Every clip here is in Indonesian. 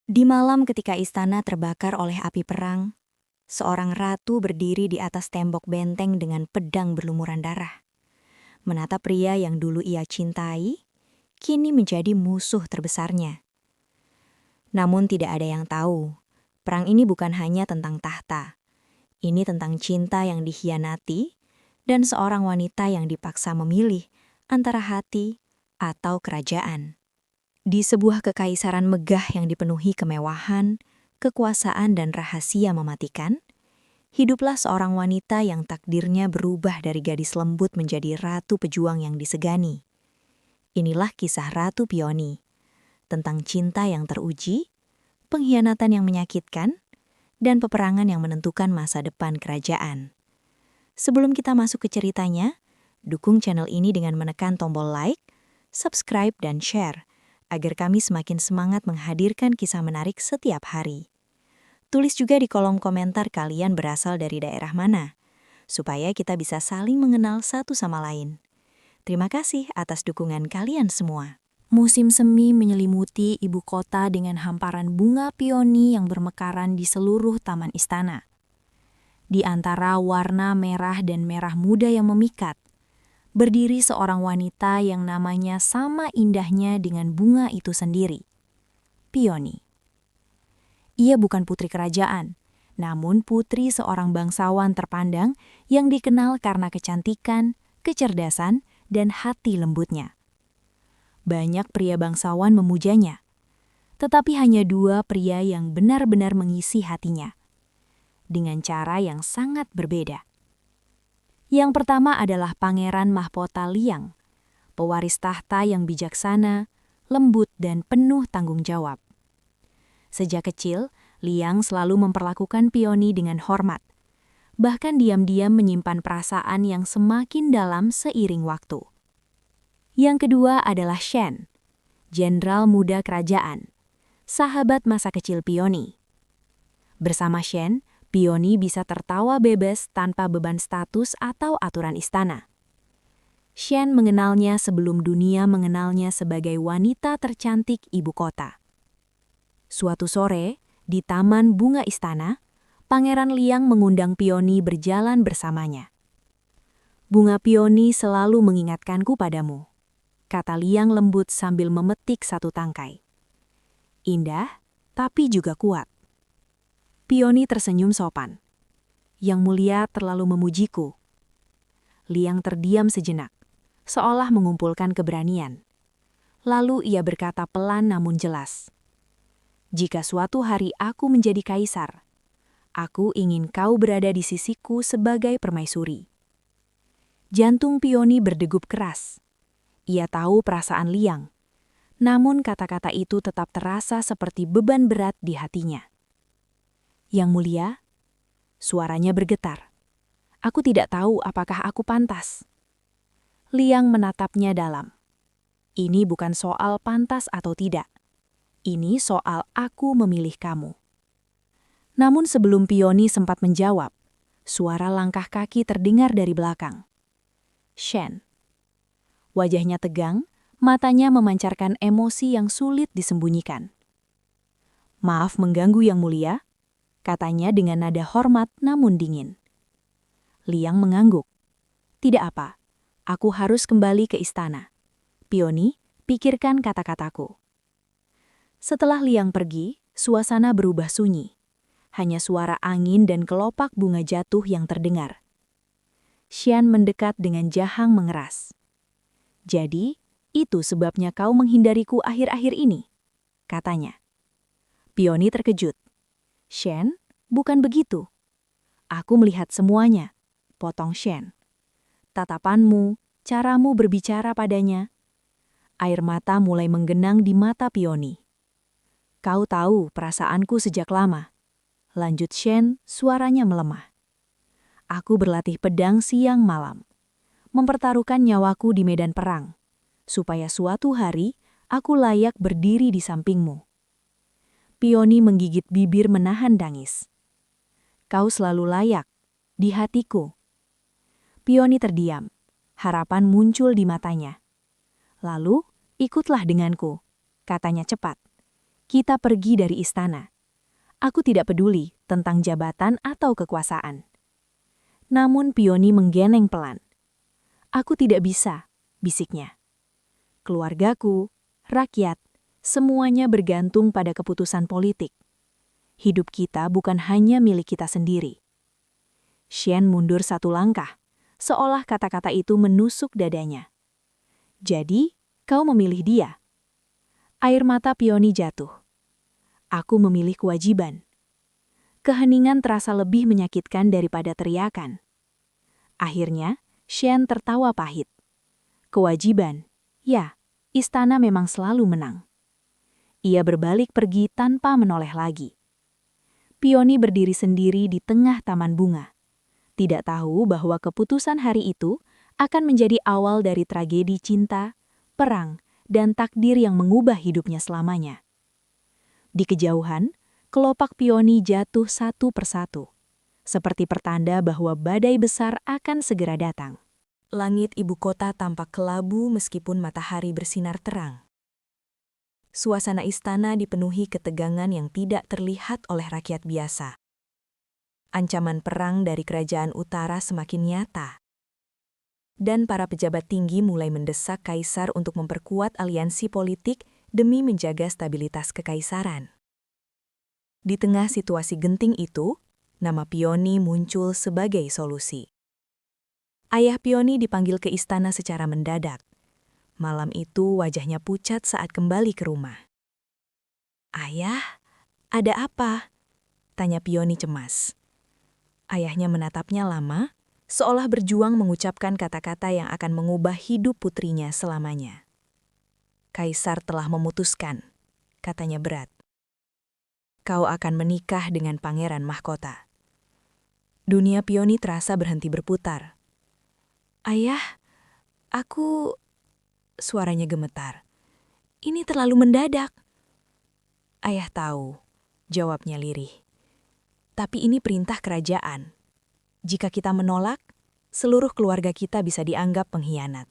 Di malam ketika istana terbakar oleh api perang, seorang ratu berdiri di atas tembok benteng dengan pedang berlumuran darah. Menatap pria yang dulu ia cintai, kini menjadi musuh terbesarnya. Namun tidak ada yang tahu, perang ini bukan hanya tentang tahta. Ini tentang cinta yang dikhianati dan seorang wanita yang dipaksa memilih antara hati atau kerajaan. Di sebuah kekaisaran megah yang dipenuhi kemewahan, kekuasaan dan rahasia mematikan, hiduplah seorang wanita yang takdirnya berubah dari gadis lembut menjadi ratu pejuang yang disegani. Inilah kisah Ratu Pioni, tentang cinta yang teruji, pengkhianatan yang menyakitkan, dan peperangan yang menentukan masa depan kerajaan. Sebelum kita masuk ke ceritanya, dukung channel ini dengan menekan tombol like, subscribe, dan share, agar kami semakin semangat menghadirkan kisah menarik setiap hari. Tulis juga di kolom komentar kalian berasal dari daerah mana, supaya kita bisa saling mengenal satu sama lain. Terima kasih atas dukungan kalian semua. Musim semi menyelimuti ibu kota dengan hamparan bunga pioni yang bermekaran di seluruh taman istana. Di antara warna merah dan merah muda yang memikat, berdiri seorang wanita yang namanya sama indahnya dengan bunga itu sendiri, Pioni. Ia bukan putri kerajaan, namun putri seorang bangsawan terpandang yang dikenal karena kecantikan, kecerdasan, dan hati lembutnya. Banyak pria bangsawan memujanya, tetapi hanya dua pria yang benar-benar mengisi hatinya, dengan cara yang sangat berbeda. Yang pertama adalah Pangeran Mahkota Liang, pewaris tahta yang bijaksana, lembut, dan penuh tanggung jawab. Sejak kecil, Liang selalu memperlakukan Pioni dengan hormat, bahkan diam-diam menyimpan perasaan yang semakin dalam seiring waktu. Yang kedua adalah Shen, jenderal muda kerajaan, sahabat masa kecil Pioni. Bersama Shen, Pioni bisa tertawa bebas tanpa beban status atau aturan istana. Shen mengenalnya sebelum dunia mengenalnya sebagai wanita tercantik ibu kota. Suatu sore, di Taman Bunga Istana, Pangeran Liang mengundang Pioni berjalan bersamanya. "Bunga Pioni selalu mengingatkanku padamu," kata Liang lembut sambil memetik satu tangkai. "Indah, tapi juga kuat." Pioni tersenyum sopan. "Yang mulia terlalu memujiku." Liang terdiam sejenak, seolah mengumpulkan keberanian. Lalu ia berkata pelan namun jelas, "Jika suatu hari aku menjadi kaisar, aku ingin kau berada di sisiku sebagai permaisuri." Jantung Pioni berdegup keras. Ia tahu perasaan Liang, namun kata-kata itu tetap terasa seperti beban berat di hatinya. "Yang mulia," suaranya bergetar. "Aku tidak tahu apakah aku pantas." Liang menatapnya dalam. "Ini bukan soal pantas atau tidak. Ini soal aku memilih kamu." Namun sebelum Pioni sempat menjawab, suara langkah kaki terdengar dari belakang. Shen. Wajahnya tegang, matanya memancarkan emosi yang sulit disembunyikan. "Maaf mengganggu yang mulia," katanya dengan nada hormat namun dingin. Liang mengangguk. "Tidak apa, aku harus kembali ke istana. Pioni, pikirkan kata-kataku." Setelah Liang pergi, suasana berubah sunyi. Hanya suara angin dan kelopak bunga jatuh yang terdengar. Shen mendekat dengan jahang mengeras. "Jadi, itu sebabnya kau menghindariku akhir-akhir ini?" katanya. Pioni terkejut. "Shen, bukan begitu. Aku melihat semuanya," potong Shen. "Tatapanmu, caramu berbicara padanya." Air mata mulai menggenang di mata Pioni. "Kau tahu perasaanku sejak lama," lanjut Shen, suaranya melemah. "Aku berlatih pedang siang malam, mempertaruhkan nyawaku di medan perang, supaya suatu hari aku layak berdiri di sampingmu." Pioni menggigit bibir menahan tangis. "Kau selalu layak, di hatiku." Pioni terdiam, harapan muncul di matanya. "Lalu, ikutlah denganku," katanya cepat. Kita pergi dari istana. Aku tidak peduli tentang jabatan atau kekuasaan. Namun Pioni menggeneng pelan. Aku tidak bisa, bisiknya. Keluargaku, rakyat, semuanya bergantung pada keputusan politik. Hidup kita bukan hanya milik kita sendiri. Shen mundur satu langkah, seolah kata-kata itu menusuk dadanya. Jadi, kau memilih dia. Air mata Pioni jatuh. Aku memilih kewajiban. Keheningan terasa lebih menyakitkan daripada teriakan. Akhirnya, Shen tertawa pahit. Kewajiban, ya, istana memang selalu menang. Ia berbalik pergi tanpa menoleh lagi. Pioni berdiri sendiri di tengah taman bunga. Tidak tahu bahwa keputusan hari itu akan menjadi awal dari tragedi cinta, perang, dan takdir yang mengubah hidupnya selamanya. Di kejauhan, kelopak Pioni jatuh satu persatu, seperti pertanda bahwa badai besar akan segera datang. Langit ibu kota tampak kelabu meskipun matahari bersinar terang. Suasana istana dipenuhi ketegangan yang tidak terlihat oleh rakyat biasa. Ancaman perang dari kerajaan utara semakin nyata. Dan para pejabat tinggi mulai mendesak kaisar untuk memperkuat aliansi politik demi menjaga stabilitas kekaisaran. Di tengah situasi genting itu, nama Pioni muncul sebagai solusi. Ayah Pioni dipanggil ke istana secara mendadak. Malam itu wajahnya pucat saat kembali ke rumah. "Ayah, ada apa?" tanya Pioni cemas. Ayahnya menatapnya lama, seolah berjuang mengucapkan kata-kata yang akan mengubah hidup putrinya selamanya. "Kaisar telah memutuskan," katanya berat. "Kau akan menikah dengan pangeran mahkota." Dunia Pioni terasa berhenti berputar. "Ayah, aku..." Suaranya gemetar. "Ini terlalu mendadak." "Ayah tahu," jawabnya lirih. "Tapi ini perintah kerajaan. Jika kita menolak, seluruh keluarga kita bisa dianggap pengkhianat."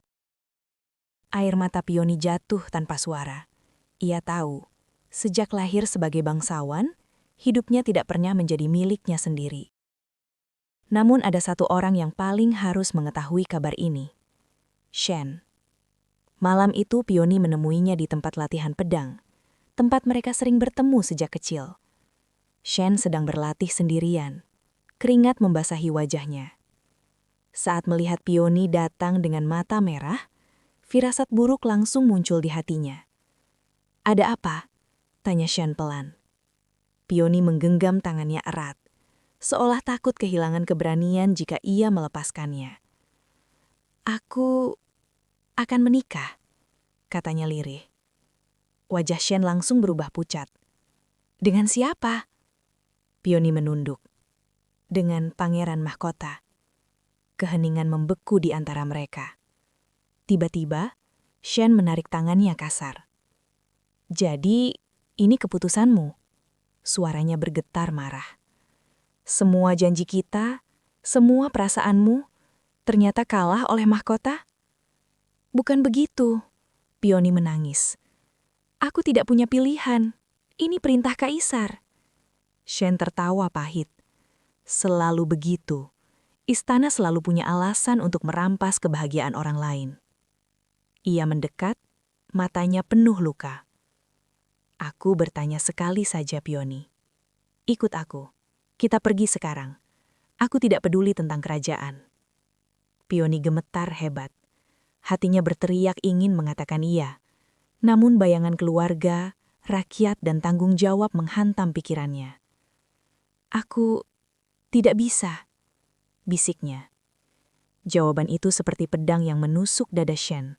Air mata Pioni jatuh tanpa suara. Ia tahu, sejak lahir sebagai bangsawan, hidupnya tidak pernah menjadi miliknya sendiri. Namun ada satu orang yang paling harus mengetahui kabar ini. Shen. Malam itu Pioni menemuinya di tempat latihan pedang, tempat mereka sering bertemu sejak kecil. Shen sedang berlatih sendirian. Keringat membasahi wajahnya. Saat melihat Pioni datang dengan mata merah, firasat buruk langsung muncul di hatinya. "Ada apa?" tanya Shen pelan. Pioni menggenggam tangannya erat, seolah takut kehilangan keberanian jika ia melepaskannya. "Aku akan menikah," katanya lirih. Wajah Shen langsung berubah pucat. "Dengan siapa?" Pioni menunduk. "Dengan pangeran mahkota." Keheningan membeku di antara mereka. Tiba-tiba, Shen menarik tangannya kasar. "Jadi, ini keputusanmu?" Suaranya bergetar marah. "Semua janji kita, semua perasaanmu, ternyata kalah oleh mahkota?" "Bukan begitu," Pioni menangis. "Aku tidak punya pilihan. Ini perintah kaisar." Shen tertawa pahit. Selalu begitu. Istana selalu punya alasan untuk merampas kebahagiaan orang lain. Ia mendekat, matanya penuh luka. "Aku bertanya sekali saja, Pioni. Ikut aku. Kita pergi sekarang. Aku tidak peduli tentang kerajaan." Pioni gemetar hebat. Hatinya berteriak ingin mengatakan iya. Namun bayangan keluarga, rakyat, dan tanggung jawab menghantam pikirannya. "Aku tidak bisa," bisiknya. Jawaban itu seperti pedang yang menusuk dada Shen.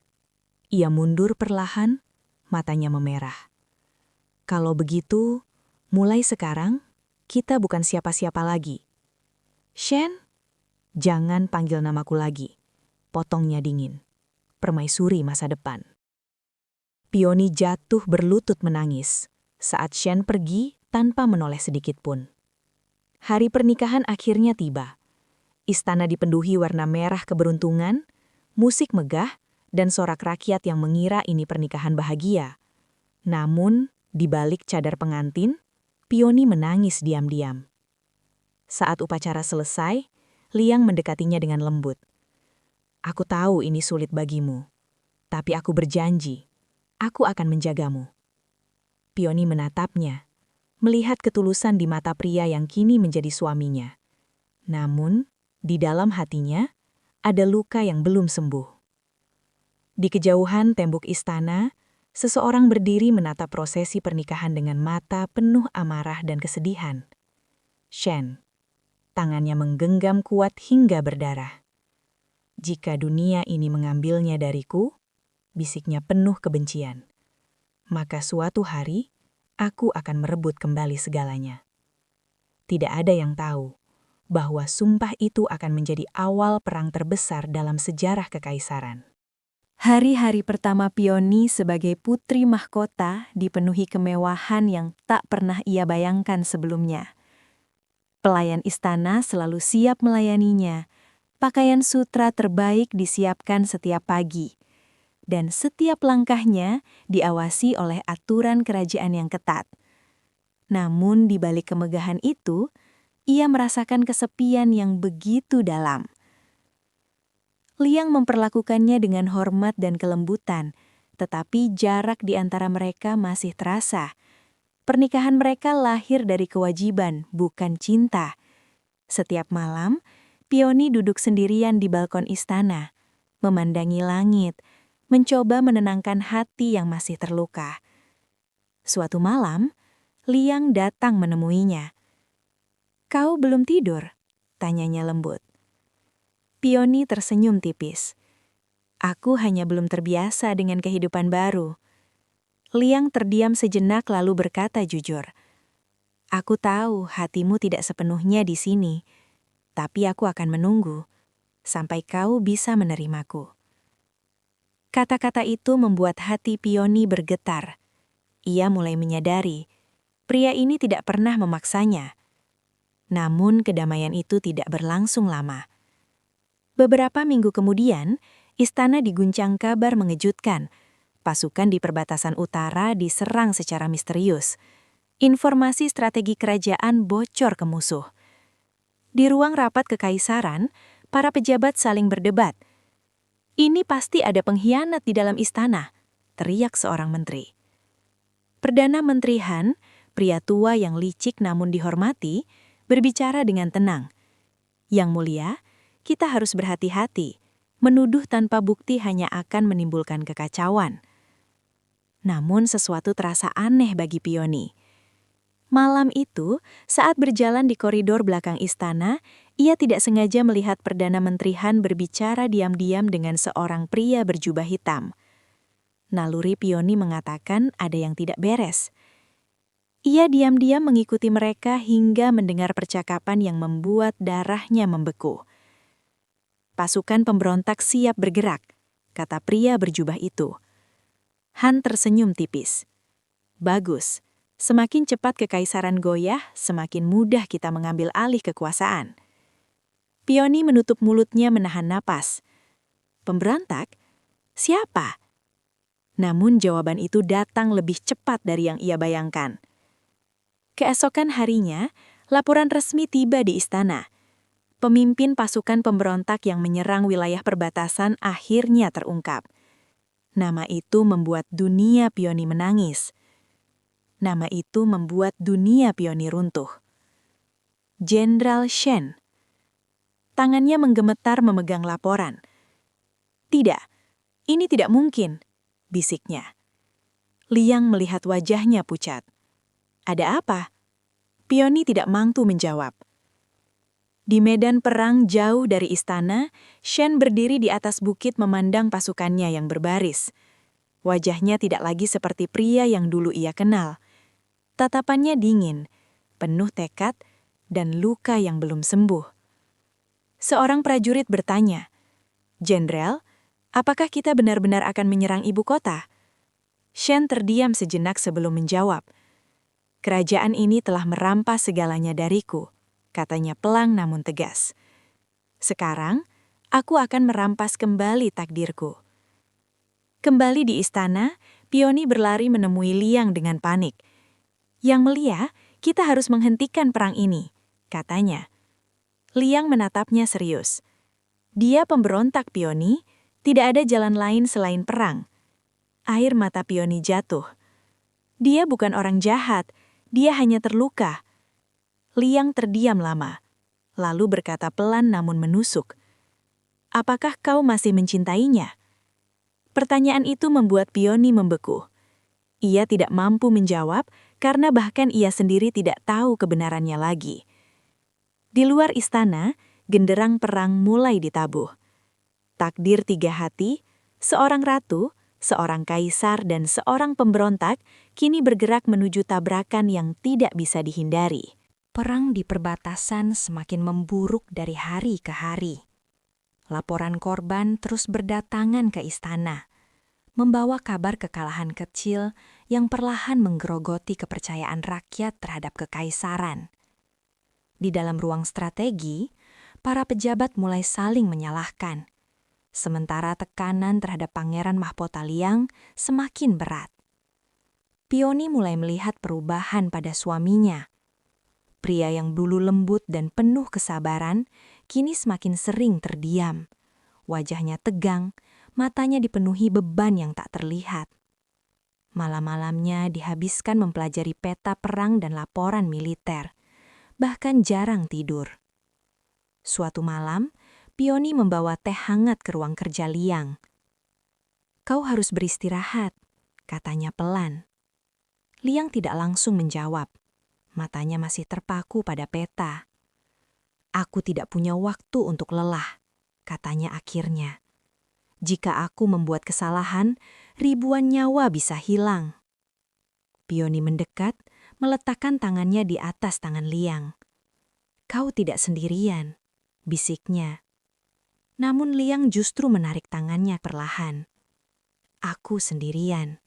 Ia mundur perlahan, matanya memerah. "Kalau begitu, mulai sekarang, kita bukan siapa-siapa lagi." "Shen?" "Jangan panggil namaku lagi," potongnya dingin. "Permaisuri masa depan." Pioni jatuh berlutut menangis saat Shen pergi tanpa menoleh sedikit pun. Hari pernikahan akhirnya tiba. Istana dipenuhi warna merah keberuntungan, musik megah, dan sorak rakyat yang mengira ini pernikahan bahagia. Namun, Di balik cadar pengantin, Pioni menangis diam-diam. Saat upacara selesai, Liang mendekatinya dengan lembut. Aku tahu ini sulit bagimu, tapi aku berjanji, aku akan menjagamu. Pioni menatapnya, melihat ketulusan di mata pria yang kini menjadi suaminya. Namun, di dalam hatinya, ada luka yang belum sembuh. Di kejauhan tembok istana, seseorang berdiri menatap prosesi pernikahan dengan mata penuh amarah dan kesedihan. Shen. Tangannya menggenggam kuat hingga berdarah. Jika dunia ini mengambilnya dariku, bisiknya penuh kebencian, maka suatu hari aku akan merebut kembali segalanya. Tidak ada yang tahu bahwa sumpah itu akan menjadi awal perang terbesar dalam sejarah kekaisaran. Hari-hari pertama Pioni sebagai putri mahkota dipenuhi kemewahan yang tak pernah ia bayangkan sebelumnya. Pelayan istana selalu siap melayaninya. Pakaian sutra terbaik disiapkan setiap pagi. Dan setiap langkahnya diawasi oleh aturan kerajaan yang ketat. Namun di balik kemegahan itu, ia merasakan kesepian yang begitu dalam. Liang memperlakukannya dengan hormat dan kelembutan, tetapi jarak di antara mereka masih terasa. Pernikahan mereka lahir dari kewajiban, bukan cinta. Setiap malam, Pioni duduk sendirian di balkon istana, memandangi langit, mencoba menenangkan hati yang masih terluka. Suatu malam, Liang datang menemuinya. "Kau belum tidur?" tanyanya lembut. Pioni tersenyum tipis. "Aku hanya belum terbiasa dengan kehidupan baru." Liang terdiam sejenak lalu berkata jujur, "Aku tahu hatimu tidak sepenuhnya di sini, tapi aku akan menunggu sampai kau bisa menerimaku." Kata-kata itu membuat hati Pioni bergetar. Ia mulai menyadari, pria ini tidak pernah memaksanya. Namun kedamaian itu tidak berlangsung lama. Beberapa minggu kemudian, istana diguncang kabar mengejutkan. Pasukan di perbatasan utara diserang secara misterius. Informasi strategi kerajaan bocor ke musuh. Di ruang rapat kekaisaran, para pejabat saling berdebat. "Ini pasti ada pengkhianat di dalam istana," teriak seorang menteri. Perdana Menteri Han, pria tua yang licik namun dihormati, berbicara dengan tenang. "Yang mulia, kita harus berhati-hati. Menuduh tanpa bukti hanya akan menimbulkan kekacauan." Namun sesuatu terasa aneh bagi Pioni. Malam itu, saat berjalan di koridor belakang istana, ia tidak sengaja melihat Perdana Menteri Han berbicara diam-diam dengan seorang pria berjubah hitam. Naluri Pioni mengatakan ada yang tidak beres. Ia diam-diam mengikuti mereka hingga mendengar percakapan yang membuat darahnya membeku. "Pasukan pemberontak siap bergerak," kata pria berjubah itu. Han tersenyum tipis. "Bagus, semakin cepat kekaisaran goyah, semakin mudah kita mengambil alih kekuasaan." Pioni menutup mulutnya menahan napas. "Pemberontak? Siapa?" Namun jawaban itu datang lebih cepat dari yang ia bayangkan. Keesokan harinya, laporan resmi tiba di istana. Pemimpin pasukan pemberontak yang menyerang wilayah perbatasan akhirnya terungkap. Nama itu membuat dunia Pioni menangis. Nama itu membuat dunia Pioni runtuh. Jenderal Shen. Tangannya menggemetar memegang laporan. "Tidak, ini tidak mungkin," bisiknya. Liang melihat wajahnya pucat. "Ada apa?" Pioni tidak mampu menjawab. Di medan perang jauh dari istana, Shen berdiri di atas bukit memandang pasukannya yang berbaris. Wajahnya tidak lagi seperti pria yang dulu ia kenal. Tatapannya dingin, penuh tekad, dan luka yang belum sembuh. Seorang prajurit bertanya, "Jenderal, apakah kita benar-benar akan menyerang ibu kota?" Shen terdiam sejenak sebelum menjawab. "Kerajaan ini telah merampas segalanya dariku," katanya pelang namun tegas. "Sekarang, aku akan merampas kembali takdirku." Kembali di istana, Pioni berlari menemui Liang dengan panik. "Yang Mulia, kita harus menghentikan perang ini," katanya. Liang menatapnya serius. "Dia pemberontak, Pioni. Tidak ada jalan lain selain perang." Air mata Pioni jatuh. "Dia bukan orang jahat, dia hanya terluka." Liang terdiam lama, lalu berkata pelan namun menusuk. "Apakah kau masih mencintainya?" Pertanyaan itu membuat Pioni membeku. Ia tidak mampu menjawab karena bahkan ia sendiri tidak tahu kebenarannya lagi. Di luar istana, genderang perang mulai ditabuh. Takdir tiga hati, seorang ratu, seorang kaisar, dan seorang pemberontak kini bergerak menuju tabrakan yang tidak bisa dihindari. Perang di perbatasan semakin memburuk dari hari ke hari. Laporan korban terus berdatangan ke istana, membawa kabar kekalahan kecil yang perlahan menggerogoti kepercayaan rakyat terhadap kekaisaran. Di dalam ruang strategi, para pejabat mulai saling menyalahkan, sementara tekanan terhadap Pangeran Mahkota Liang semakin berat. Pioni mulai melihat perubahan pada suaminya. Pria yang dulu lembut dan penuh kesabaran, kini semakin sering terdiam. Wajahnya tegang, matanya dipenuhi beban yang tak terlihat. Malam-malamnya dihabiskan mempelajari peta perang dan laporan militer, bahkan jarang tidur. Suatu malam, Pioni membawa teh hangat ke ruang kerja Liang. "Kau harus beristirahat," katanya pelan. Liang tidak langsung menjawab. Matanya masih terpaku pada peta. "Aku tidak punya waktu untuk lelah," katanya akhirnya. "Jika aku membuat kesalahan, ribuan nyawa bisa hilang." Pioni mendekat, meletakkan tangannya di atas tangan Liang. "Kau tidak sendirian," bisiknya. Namun Liang justru menarik tangannya perlahan. "Aku sendirian,"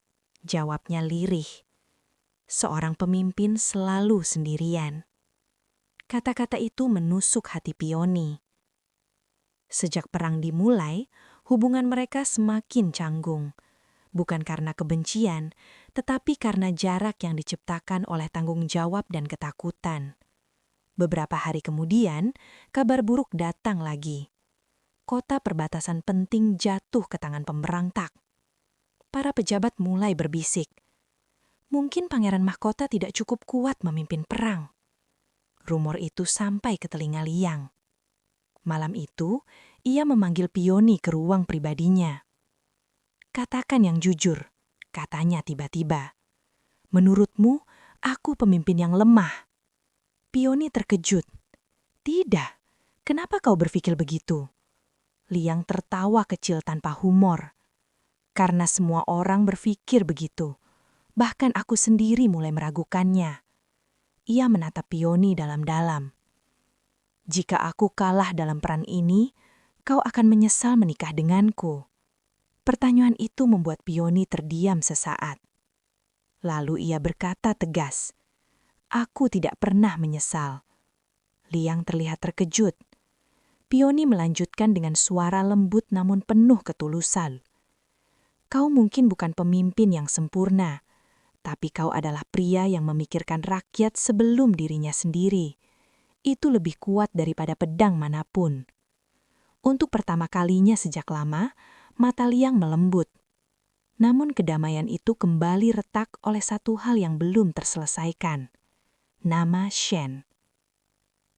jawabnya lirih. Seorang pemimpin selalu sendirian. Kata-kata itu menusuk hati Pioni. Sejak perang dimulai, hubungan mereka semakin canggung. Bukan karena kebencian, tetapi karena jarak yang diciptakan oleh tanggung jawab dan ketakutan. Beberapa hari kemudian, kabar buruk datang lagi. Kota perbatasan penting jatuh ke tangan pemberontak. Para pejabat mulai berbisik. Mungkin Pangeran Mahkota tidak cukup kuat memimpin perang. Rumor itu sampai ke telinga Liang. Malam itu, ia memanggil Pioni ke ruang pribadinya. "Katakan yang jujur," katanya tiba-tiba. "Menurutmu, aku pemimpin yang lemah?" Pioni terkejut. "Tidak, kenapa kau berpikir begitu?" Liang tertawa kecil tanpa humor. "Karena semua orang berpikir begitu. Bahkan aku sendiri mulai meragukannya." Ia menatap Pioni dalam-dalam. "Jika aku kalah dalam peran ini, kau akan menyesal menikah denganku." Pertanyaan itu membuat Pioni terdiam sesaat. Lalu ia berkata tegas, "Aku tidak pernah menyesal." Liang terlihat terkejut. Pioni melanjutkan dengan suara lembut namun penuh ketulusan. "Kau mungkin bukan pemimpin yang sempurna, tapi kau adalah pria yang memikirkan rakyat sebelum dirinya sendiri. Itu lebih kuat daripada pedang manapun." Untuk pertama kalinya sejak lama, mata Liang melembut. Namun kedamaian itu kembali retak oleh satu hal yang belum terselesaikan. Nama Shen.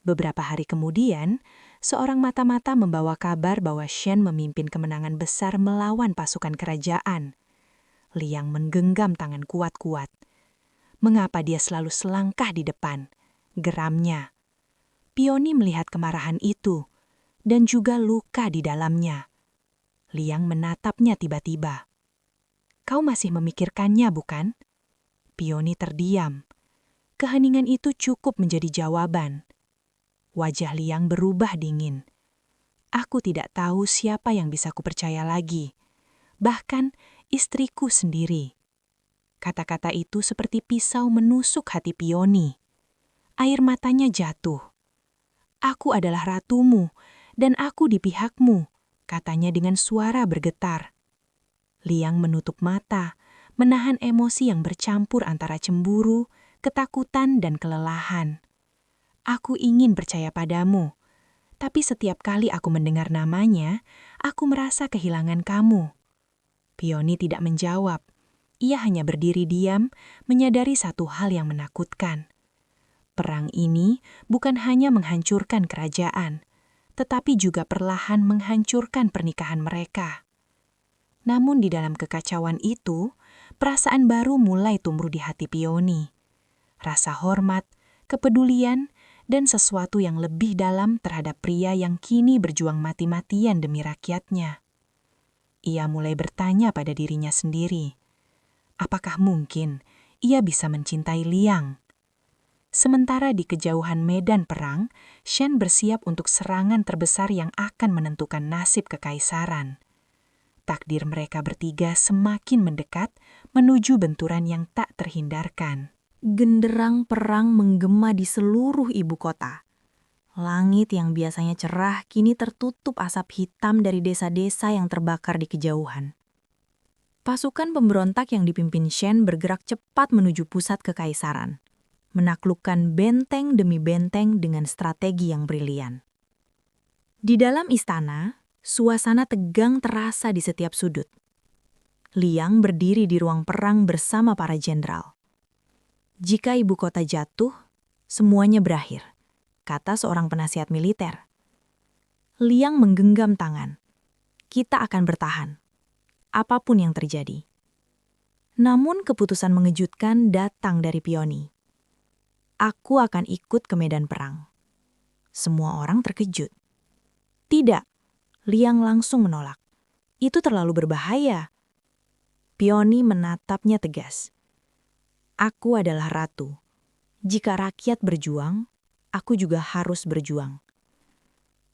Beberapa hari kemudian, seorang mata-mata membawa kabar bahwa Shen memimpin kemenangan besar melawan pasukan kerajaan. Liang menggenggam tangan kuat-kuat. Mengapa dia selalu selangkah di depan? Geramnya. Pioni melihat kemarahan itu, dan juga luka di dalamnya. Liang menatapnya tiba-tiba. "Kau masih memikirkannya, bukan?" Pioni terdiam. Keheningan itu cukup menjadi jawaban. Wajah Liang berubah dingin. "Aku tidak tahu siapa yang bisa kupercaya lagi. Bahkan istriku sendiri." Kata-kata itu seperti pisau menusuk hati Pioni. Air matanya jatuh. "Aku adalah ratumu, dan aku di pihakmu," katanya dengan suara bergetar. Liang menutup mata, menahan emosi yang bercampur antara cemburu, ketakutan, dan kelelahan. Aku ingin percaya padamu, tapi setiap kali aku mendengar namanya, aku merasa kehilangan kamu. Pioni tidak menjawab. Ia hanya berdiri diam, menyadari satu hal yang menakutkan. Perang ini bukan hanya menghancurkan kerajaan, tetapi juga perlahan menghancurkan pernikahan mereka. Namun di dalam kekacauan itu, perasaan baru mulai tumbuh di hati Pioni. Rasa hormat, kepedulian, dan sesuatu yang lebih dalam terhadap pria yang kini berjuang mati-matian demi rakyatnya. Ia mulai bertanya pada dirinya sendiri, apakah mungkin ia bisa mencintai Liang? Sementara di kejauhan medan perang, Shen bersiap untuk serangan terbesar yang akan menentukan nasib kekaisaran. Takdir mereka bertiga semakin mendekat menuju benturan yang tak terhindarkan. Genderang perang menggema di seluruh ibu kota. Langit yang biasanya cerah kini tertutup asap hitam dari desa-desa yang terbakar di kejauhan. Pasukan pemberontak yang dipimpin Shen bergerak cepat menuju pusat kekaisaran, menaklukkan benteng demi benteng dengan strategi yang brilian. Di dalam istana, suasana tegang terasa di setiap sudut. Liang berdiri di ruang perang bersama para jenderal. Jika ibu kota jatuh, semuanya berakhir, kata seorang penasihat militer. Liang menggenggam tangan. Kita akan bertahan, apapun yang terjadi. Namun keputusan mengejutkan datang dari Pioni. Aku akan ikut ke medan perang. Semua orang terkejut. Tidak, Liang langsung menolak. Itu terlalu berbahaya. Pioni menatapnya tegas. Aku adalah ratu. Jika rakyat berjuang, aku juga harus berjuang.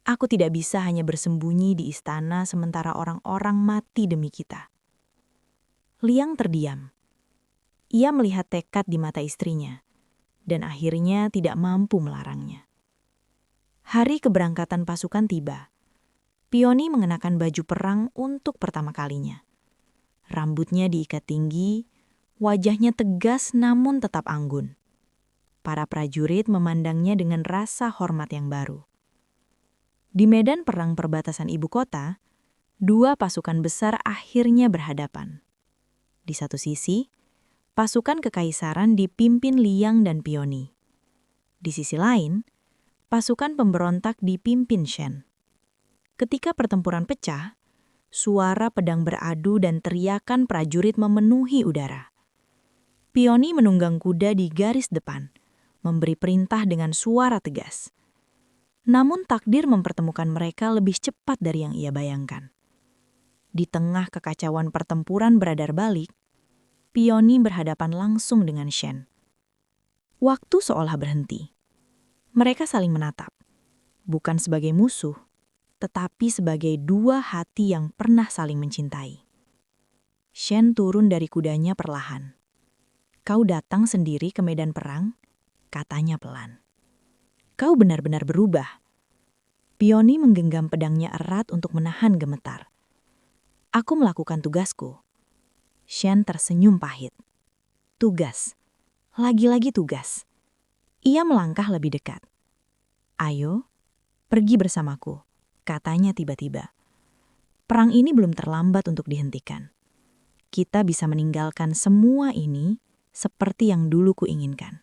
Aku tidak bisa hanya bersembunyi di istana sementara orang-orang mati demi kita. Liang terdiam. Ia melihat tekad di mata istrinya, dan akhirnya tidak mampu melarangnya. Hari keberangkatan pasukan tiba. Pioni mengenakan baju perang untuk pertama kalinya. Rambutnya diikat tinggi, wajahnya tegas namun tetap anggun. Para prajurit memandangnya dengan rasa hormat yang baru. Di medan perang perbatasan ibu kota, dua pasukan besar akhirnya berhadapan. Di satu sisi, pasukan kekaisaran dipimpin Liang dan Pioni. Di sisi lain, pasukan pemberontak dipimpin Shen. Ketika pertempuran pecah, suara pedang beradu dan teriakan prajurit memenuhi udara. Pioni menunggang kuda di garis depan, memberi perintah dengan suara tegas. Namun takdir mempertemukan mereka lebih cepat dari yang ia bayangkan. Di tengah kekacauan pertempuran beradar balik, Pioni berhadapan langsung dengan Shen. Waktu seolah berhenti. Mereka saling menatap, bukan sebagai musuh, tetapi sebagai dua hati yang pernah saling mencintai. Shen turun dari kudanya perlahan. Kau datang sendiri ke medan perang, katanya pelan. Kau benar-benar berubah. Pioni menggenggam pedangnya erat untuk menahan gemetar. Aku melakukan tugasku. Shen tersenyum pahit. Tugas. Lagi-lagi tugas. Ia melangkah lebih dekat. Ayo, pergi bersamaku, katanya tiba-tiba. Perang ini belum terlambat untuk dihentikan. Kita bisa meninggalkan semua ini seperti yang dulu kuinginkan.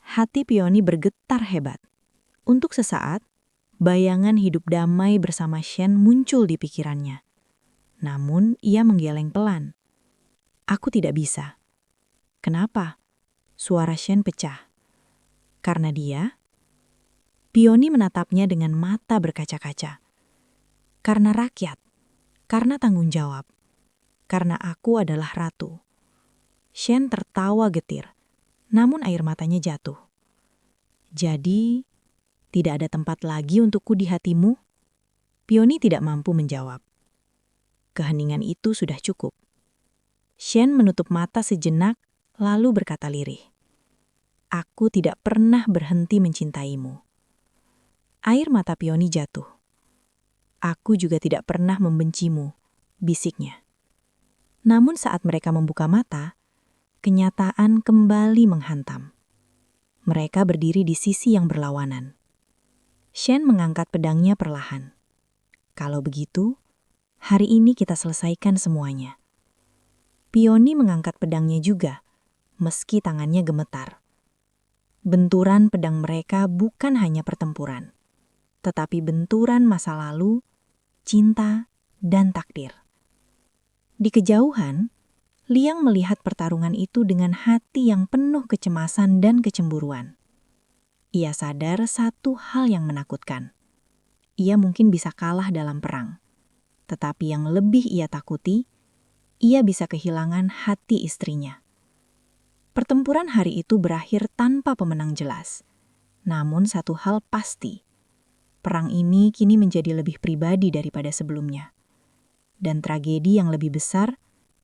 Hati Pioni bergetar hebat. Untuk sesaat, bayangan hidup damai bersama Shen muncul di pikirannya. Namun, ia menggeleng pelan. Aku tidak bisa. Kenapa? Suara Shen pecah. Karena dia? Pioni menatapnya dengan mata berkaca-kaca. Karena rakyat. Karena tanggung jawab. Karena aku adalah ratu. Shen tertawa getir. Namun air matanya jatuh. Jadi, tidak ada tempat lagi untukku di hatimu? Pioni tidak mampu menjawab. Keheningan itu sudah cukup. Shen menutup mata sejenak, lalu berkata lirih. Aku tidak pernah berhenti mencintaimu. Air mata Pioni jatuh. Aku juga tidak pernah membencimu, bisiknya. Namun saat mereka membuka mata, kenyataan kembali menghantam. Mereka berdiri di sisi yang berlawanan. Shen mengangkat pedangnya perlahan. Kalau begitu, hari ini kita selesaikan semuanya. Pioni mengangkat pedangnya juga, meski tangannya gemetar. Benturan pedang mereka bukan hanya pertempuran, tetapi benturan masa lalu, cinta, dan takdir. Di kejauhan, Liang melihat pertarungan itu dengan hati yang penuh kecemasan dan kecemburuan. Ia sadar satu hal yang menakutkan. Ia mungkin bisa kalah dalam perang, tetapi yang lebih ia takuti, ia bisa kehilangan hati istrinya. Pertempuran hari itu berakhir tanpa pemenang jelas. Namun satu hal pasti, perang ini kini menjadi lebih pribadi daripada sebelumnya. Dan tragedi yang lebih besar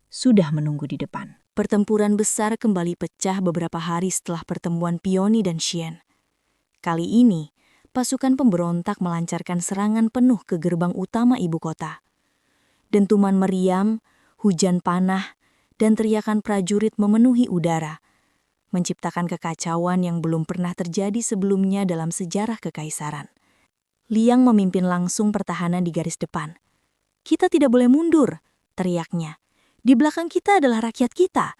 sudah menunggu di depan. Pertempuran besar kembali pecah beberapa hari setelah pertemuan Pioni dan Shen. Kali ini, pasukan pemberontak melancarkan serangan penuh ke gerbang utama ibu kota. Dentuman meriam, hujan panah, dan teriakan prajurit memenuhi udara, menciptakan kekacauan yang belum pernah terjadi sebelumnya dalam sejarah kekaisaran. Liang memimpin langsung pertahanan di garis depan. "Kita tidak boleh mundur," teriaknya. "Di belakang kita adalah rakyat kita."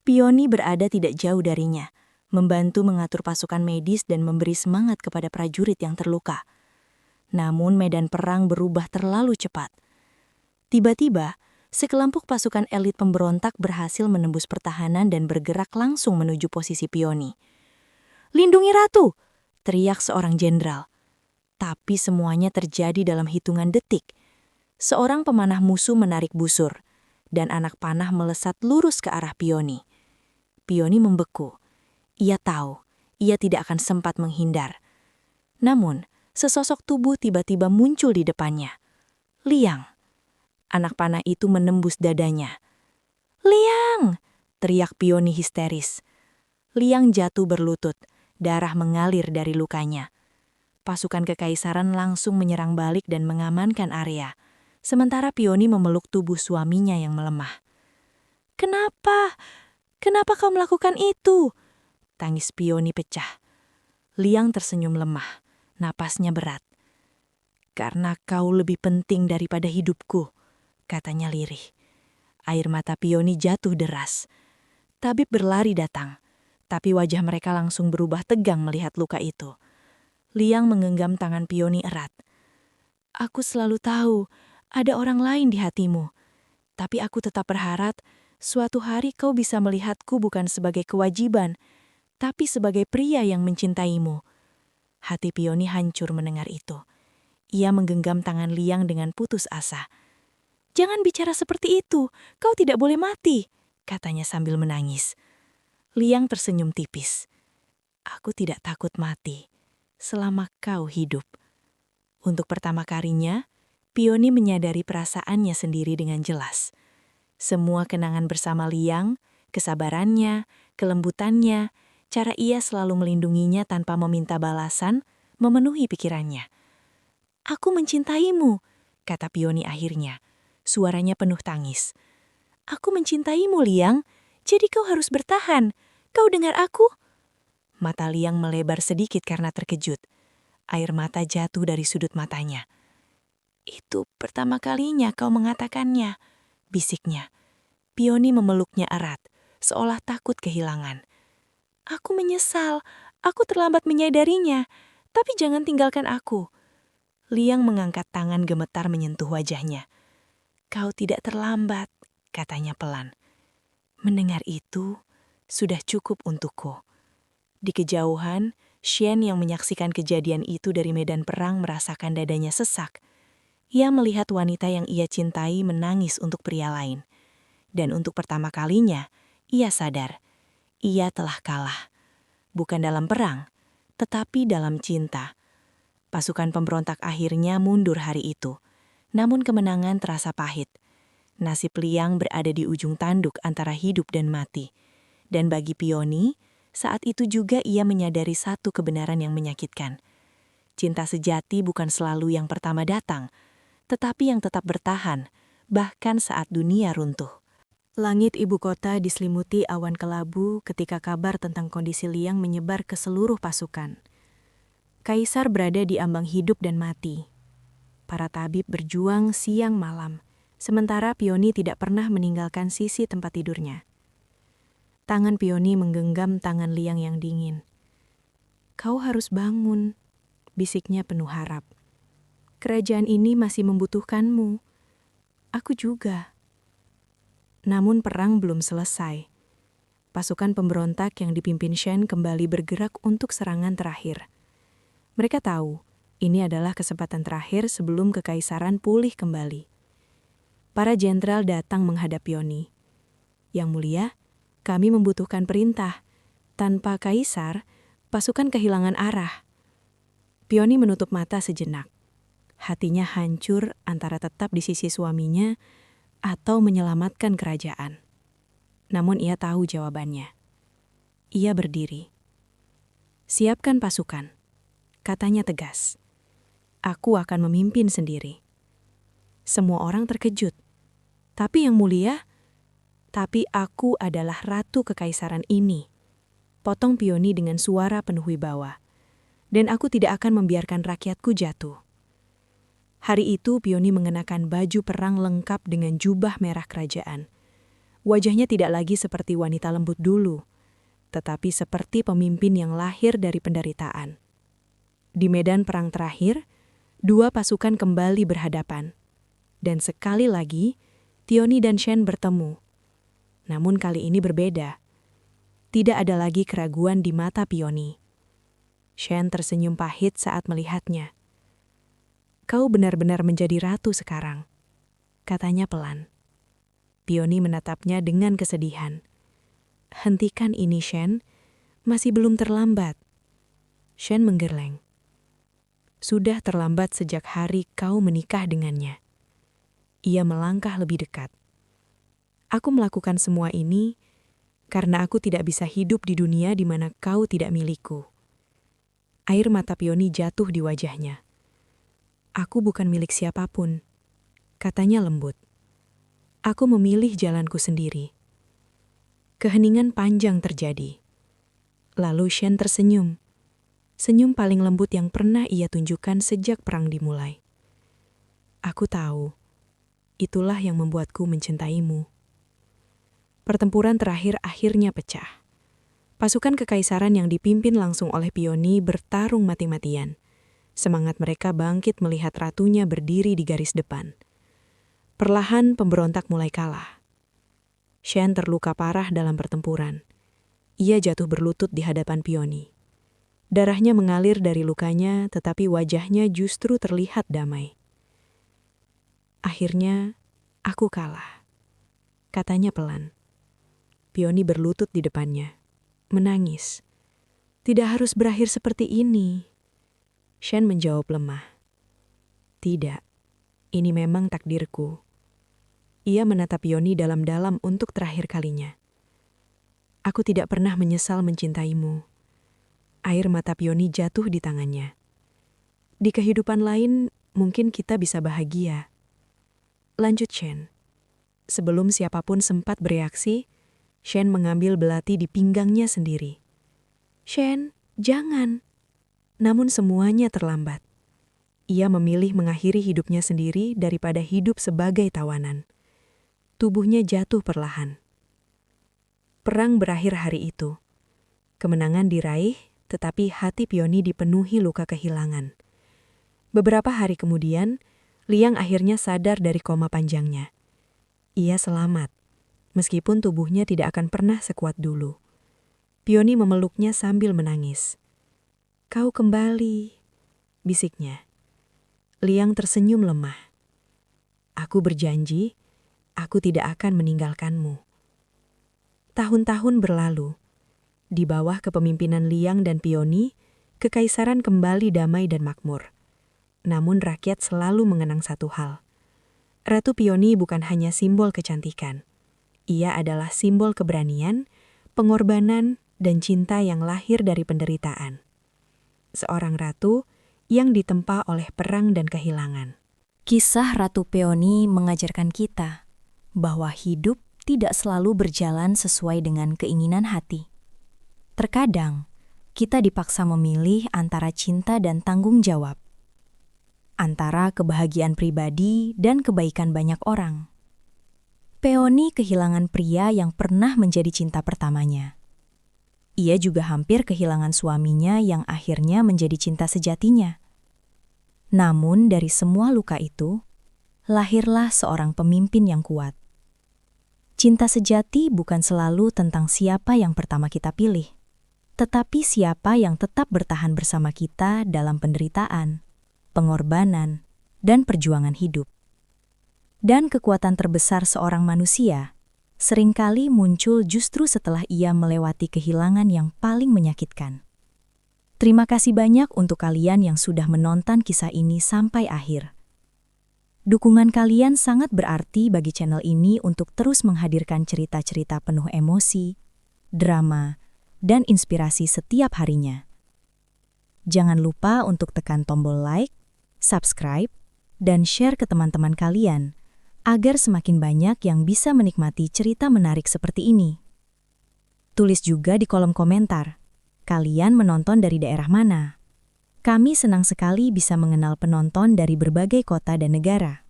Pioni berada tidak jauh darinya, membantu mengatur pasukan medis dan memberi semangat kepada prajurit yang terluka. Namun medan perang berubah terlalu cepat. Tiba-tiba, sekelompok pasukan elit pemberontak berhasil menembus pertahanan dan bergerak langsung menuju posisi Pioni. "Lindungi Ratu!" teriak seorang jenderal. Tapi semuanya terjadi dalam hitungan detik. Seorang pemanah musuh menarik busur, dan anak panah melesat lurus ke arah Pioni. Pioni membeku. Ia tahu, ia tidak akan sempat menghindar. Namun, sesosok tubuh tiba-tiba muncul di depannya. Liang. Anak panah itu menembus dadanya. "Liang!" teriak Pioni histeris. Liang jatuh berlutut, darah mengalir dari lukanya. Pasukan kekaisaran langsung menyerang balik dan mengamankan area. Sementara Pioni memeluk tubuh suaminya yang melemah. "Kenapa? Kenapa kau melakukan itu?" Tangis Pioni pecah. Liang tersenyum lemah, napasnya berat. "Karena kau lebih penting daripada hidupku," katanya lirih. Air mata Pioni jatuh deras. Tabib berlari datang, tapi wajah mereka langsung berubah tegang melihat luka itu. Liang menggenggam tangan Pioni erat. "Aku selalu tahu ada orang lain di hatimu. Tapi aku tetap berharap suatu hari kau bisa melihatku bukan sebagai kewajiban, tapi sebagai pria yang mencintaimu." Hati Pioni hancur mendengar itu. Ia menggenggam tangan Liang dengan putus asa. "Jangan bicara seperti itu, kau tidak boleh mati," katanya sambil menangis. Liang tersenyum tipis. "Aku tidak takut mati selama kau hidup." Untuk pertama kalinya, Pioni menyadari perasaannya sendiri dengan jelas. Semua kenangan bersama Liang, kesabarannya, kelembutannya, cara ia selalu melindunginya tanpa meminta balasan, memenuhi pikirannya. "Aku mencintaimu," kata Pioni akhirnya. Suaranya penuh tangis. "Aku mencintaimu, Liang. Jadi kau harus bertahan. Kau dengar aku?" Mata Liang melebar sedikit karena terkejut. Air mata jatuh dari sudut matanya. "Itu pertama kalinya kau mengatakannya," bisiknya. Pioni memeluknya erat, seolah takut kehilangan. "Aku menyesal, aku terlambat menyadarinya, tapi jangan tinggalkan aku." Liang mengangkat tangan gemetar menyentuh wajahnya. "Kau tidak terlambat," katanya pelan. Mendengar itu, sudah cukup untukku. Di kejauhan, Shen yang menyaksikan kejadian itu dari medan perang merasakan dadanya sesak. Ia melihat wanita yang ia cintai menangis untuk pria lain. Dan untuk pertama kalinya, ia sadar, ia telah kalah. Bukan dalam perang, tetapi dalam cinta. Pasukan pemberontak akhirnya mundur hari itu. Namun kemenangan terasa pahit. Nasib Liang berada di ujung tanduk antara hidup dan mati. Dan bagi Pioni, saat itu juga ia menyadari satu kebenaran yang menyakitkan. Cinta sejati bukan selalu yang pertama datang, tetapi yang tetap bertahan, bahkan saat dunia runtuh. Langit ibu kota diselimuti awan kelabu ketika kabar tentang kondisi Liang menyebar ke seluruh pasukan. Kaisar berada di ambang hidup dan mati. Para tabib berjuang siang malam, sementara Pioni tidak pernah meninggalkan sisi tempat tidurnya. Tangan Pioni menggenggam tangan Liang yang dingin. "Kau harus bangun," bisiknya penuh harap. "Kerajaan ini masih membutuhkanmu. Aku juga." Namun perang belum selesai. Pasukan pemberontak yang dipimpin Shen kembali bergerak untuk serangan terakhir. Mereka tahu ini adalah kesempatan terakhir sebelum kekaisaran pulih kembali. Para jenderal datang menghadap Pioni. "Yang mulia, kami membutuhkan perintah. Tanpa kaisar, pasukan kehilangan arah." Pioni menutup mata sejenak. Hatinya hancur antara tetap di sisi suaminya atau menyelamatkan kerajaan. Namun ia tahu jawabannya. Ia berdiri. "Siapkan pasukan," katanya tegas. "Aku akan memimpin sendiri." Semua orang terkejut. "Tapi yang mulia, tapi aku adalah ratu kekaisaran ini," potong Pioni dengan suara penuh wibawa. "Dan aku tidak akan membiarkan rakyatku jatuh." Hari itu Pioni mengenakan baju perang lengkap dengan jubah merah kerajaan. Wajahnya tidak lagi seperti wanita lembut dulu, tetapi seperti pemimpin yang lahir dari penderitaan. Di medan perang terakhir, dua pasukan kembali berhadapan. Dan sekali lagi, Pioni dan Shen bertemu. Namun kali ini berbeda. Tidak ada lagi keraguan di mata Pioni. Shen tersenyum pahit saat melihatnya. "Kau benar-benar menjadi ratu sekarang," katanya pelan. Pioni menatapnya dengan kesedihan. "Hentikan ini, Shen. Masih belum terlambat." Shen menggeleng. "Sudah terlambat sejak hari kau menikah dengannya." Ia melangkah lebih dekat. "Aku melakukan semua ini karena aku tidak bisa hidup di dunia di mana kau tidak milikku." Air mata Pioni jatuh di wajahnya. "Aku bukan milik siapapun," katanya lembut. "Aku memilih jalanku sendiri." Keheningan panjang terjadi. Lalu Shen tersenyum. Senyum paling lembut yang pernah ia tunjukkan sejak perang dimulai. "Aku tahu, itulah yang membuatku mencintaimu." Pertempuran terakhir akhirnya pecah. Pasukan kekaisaran yang dipimpin langsung oleh Pioni bertarung mati-matian. Semangat mereka bangkit melihat ratunya berdiri di garis depan. Perlahan pemberontak mulai kalah. Shen terluka parah dalam pertempuran. Ia jatuh berlutut di hadapan Pioni. Darahnya mengalir dari lukanya, tetapi wajahnya justru terlihat damai. "Akhirnya, aku kalah," katanya pelan. Pioni berlutut di depannya, menangis. "Tidak harus berakhir seperti ini." Shen menjawab lemah. "Tidak, ini memang takdirku." Ia menatap Pioni dalam-dalam untuk terakhir kalinya. "Aku tidak pernah menyesal mencintaimu." Air mata Pioni jatuh di tangannya. "Di kehidupan lain, mungkin kita bisa bahagia." Lanjut Shen. Sebelum siapapun sempat bereaksi, Shen mengambil belati di pinggangnya sendiri. "Shen, jangan." Namun semuanya terlambat. Ia memilih mengakhiri hidupnya sendiri daripada hidup sebagai tawanan. Tubuhnya jatuh perlahan. Perang berakhir hari itu. Kemenangan diraih, tetapi hati Pioni dipenuhi luka kehilangan. Beberapa hari kemudian, Liang akhirnya sadar dari koma panjangnya. Ia selamat, meskipun tubuhnya tidak akan pernah sekuat dulu. Pioni memeluknya sambil menangis. "Kau kembali," bisiknya. Liang tersenyum lemah. "Aku berjanji, aku tidak akan meninggalkanmu." Tahun-tahun berlalu. Di bawah kepemimpinan Liang dan Pioni, kekaisaran kembali damai dan makmur. Namun rakyat selalu mengenang satu hal. Ratu Pioni bukan hanya simbol kecantikan. Ia adalah simbol keberanian, pengorbanan, dan cinta yang lahir dari penderitaan. Seorang ratu yang ditempa oleh perang dan kehilangan. Kisah Ratu Peoni mengajarkan kita bahwa hidup tidak selalu berjalan sesuai dengan keinginan hati. Terkadang, kita dipaksa memilih antara cinta dan tanggung jawab, antara kebahagiaan pribadi dan kebaikan banyak orang. Peony kehilangan pria yang pernah menjadi cinta pertamanya. Ia juga hampir kehilangan suaminya yang akhirnya menjadi cinta sejatinya. Namun dari semua luka itu, lahirlah seorang pemimpin yang kuat. Cinta sejati bukan selalu tentang siapa yang pertama kita pilih, tetapi siapa yang tetap bertahan bersama kita dalam penderitaan, pengorbanan, dan perjuangan hidup. Dan kekuatan terbesar seorang manusia seringkali muncul justru setelah ia melewati kehilangan yang paling menyakitkan. Terima kasih banyak untuk kalian yang sudah menonton kisah ini sampai akhir. Dukungan kalian sangat berarti bagi channel ini untuk terus menghadirkan cerita-cerita penuh emosi, drama, dan inspirasi setiap harinya. Jangan lupa untuk tekan tombol like, subscribe, dan share ke teman-teman kalian, agar semakin banyak yang bisa menikmati cerita menarik seperti ini. Tulis juga di kolom komentar, kalian menonton dari daerah mana? Kami senang sekali bisa mengenal penonton dari berbagai kota dan negara.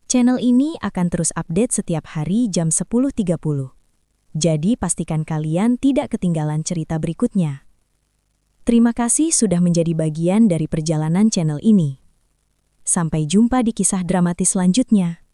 Channel ini akan terus update setiap hari jam 10.30. Jadi pastikan kalian tidak ketinggalan cerita berikutnya. Terima kasih sudah menjadi bagian dari perjalanan channel ini. Sampai jumpa di kisah dramatis selanjutnya.